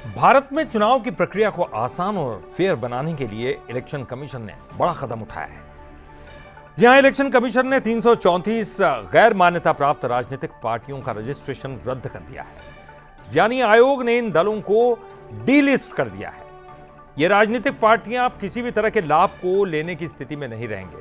भारत में चुनाव की प्रक्रिया को आसान और फेयर बनाने के लिए इलेक्शन कमीशन ने बड़ा कदम उठाया है। यहां इलेक्शन कमीशन ने 334 गैर मान्यता प्राप्त राजनीतिक पार्टियों का रजिस्ट्रेशन रद्द कर दिया है। यानी आयोग ने इन दलों को डीलिस्ट कर दिया है। ये राजनीतिक पार्टियां अब किसी भी तरह के लाभ को लेने की स्थिति में नहीं रहेंगे।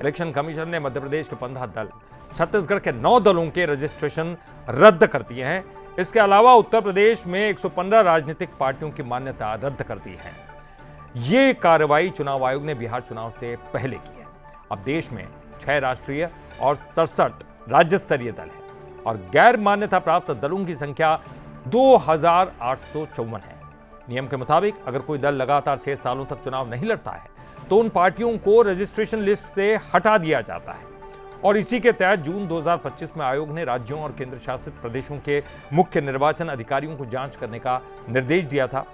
इलेक्शन कमीशन ने मध्य प्रदेश के 15 दल, छत्तीसगढ़ के 9 दलों के रजिस्ट्रेशन रद्द कर दिए हैं। इसके अलावा उत्तर प्रदेश में 115 राजनीतिक पार्टियों की मान्यता रद्द कर दी है। यह कार्रवाई चुनाव आयोग ने बिहार चुनाव से पहले की है। अब देश में 6 राष्ट्रीय और 67 राज्य स्तरीय दल हैं और गैर मान्यता प्राप्त दलों की संख्या 2854 है। नियम के मुताबिक अगर कोई दल लगातार 6 सालों तक चुनाव नहीं लड़ता है तो उन पार्टियों को रजिस्ट्रेशन लिस्ट से हटा दिया जाता है। और इसी के तहत जून 2025 में आयोग ने राज्यों और केंद्र शासित प्रदेशों के मुख्य निर्वाचन अधिकारियों को जांच करने का निर्देश दिया था,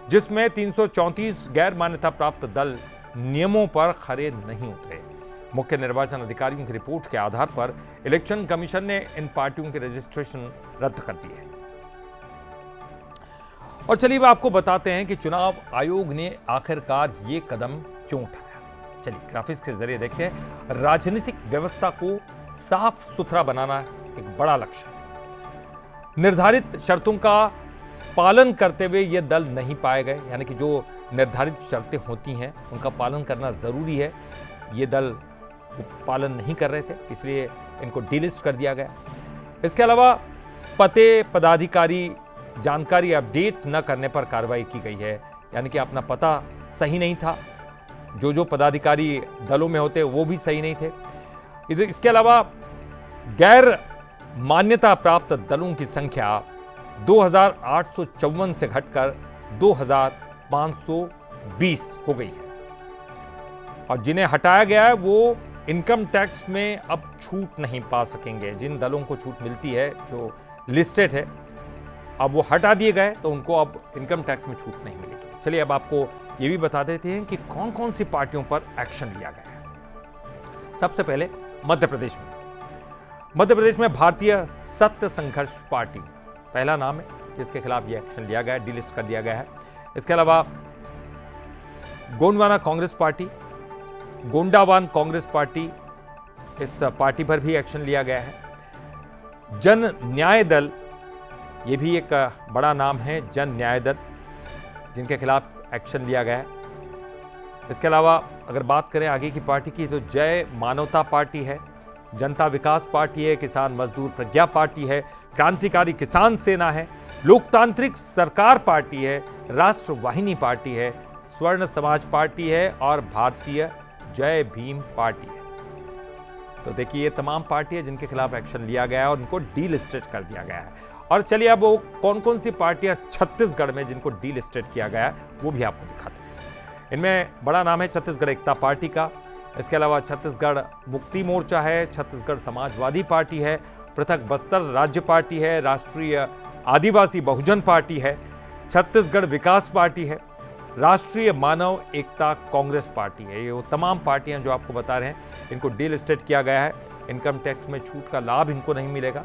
जिसमें 334 गैर मान्यता प्राप्त दल नियमों पर खरे नहीं उतरे। मुख्य निर्वाचन अधिकारियों की रिपोर्ट के आधार पर इलेक्शन कमीशन ने इन पार्टियों के रजिस्ट्रेशन रद्द कर दिए हैं। और चलिए आपको बताते हैं कि चुनाव आयोग ने आखिरकार ये कदम क्यों उठाया। चलिए ग्राफिक्स के जरिए देखते हैं। राजनीतिक व्यवस्था को साफ सुथरा बनाना एक बड़ा लक्ष्य है। निर्धारित शर्तों का पालन करते हुए ये दल नहीं पाए गए, यानी कि जो निर्धारित शर्तें होती हैं उनका पालन करना जरूरी है। ये दल पालन नहीं कर रहे थे, इसलिए इनको डिलिस्ट कर दिया गया। इसके अलावा पते, पदाधिकारी जानकारी अपडेट न करने पर कार्रवाई की गई है, यानी कि अपना पता सही नहीं था। जो पदाधिकारी दलों में होते वो भी सही नहीं थे। इसके अलावा गैर मान्यता प्राप्त दलों की संख्या 2854 से घटकर 2520 हो गई है। और जिन्हें हटाया गया है वो इनकम टैक्स में अब छूट नहीं पा सकेंगे। जिन दलों को छूट मिलती है, जो लिस्टेड है, अब वो हटा दिए गए तो उनको अब इनकम टैक्स में छूट नहीं मिलेगी। चलिए अब आपको ये भी बता देते हैं कि कौन कौन सी पार्टियों पर एक्शन लिया गया है। सबसे पहले मध्य प्रदेश में भारतीय सत्य संघर्ष पार्टी पहला नाम है जिसके खिलाफ ये एक्शन लिया गया है, डिलिस्ट कर दिया गया है। इसके अलावा गोंडवाना कांग्रेस पार्टी, गोंडावान कांग्रेस पार्टी, इस पार्टी पर भी एक्शन लिया गया है। जन न्याय दल, ये भी एक बड़ा नाम है, जन न्याय दल, जिनके खिलाफ एक्शन लिया गया है। इसके अलावा अगर बात करें आगे की पार्टी की तो जय मानवता पार्टी है, जनता विकास पार्टी है, किसान मजदूर प्रज्ञा पार्टी है, क्रांतिकारी किसान सेना है, लोकतांत्रिक सरकार पार्टी है, राष्ट्र वाहिनी पार्टी है, स्वर्ण समाज पार्टी है और भारतीय जय भीम पार्टी है। तो देखिए ये तमाम पार्टी है जिनके खिलाफ एक्शन लिया गया है और उनको डीलिस्टेड कर दिया गया है। और चलिए अब वो कौन कौन सी पार्टियां छत्तीसगढ़ में जिनको डीलिस्टेड किया गया है वो भी आपको दिखाते हैं। इनमें बड़ा नाम है छत्तीसगढ़ एकता पार्टी का। इसके अलावा छत्तीसगढ़ मुक्ति मोर्चा है, छत्तीसगढ़ समाजवादी पार्टी है, पृथक बस्तर राज्य पार्टी है, राष्ट्रीय आदिवासी बहुजन पार्टी है, छत्तीसगढ़ विकास पार्टी है, राष्ट्रीय मानव एकता कांग्रेस पार्टी है। ये वो तमाम पार्टियां जो आपको बता रहे हैं, इनको डीलिस्टेड किया गया है। इनकम टैक्स में छूट का लाभ इनको नहीं मिलेगा।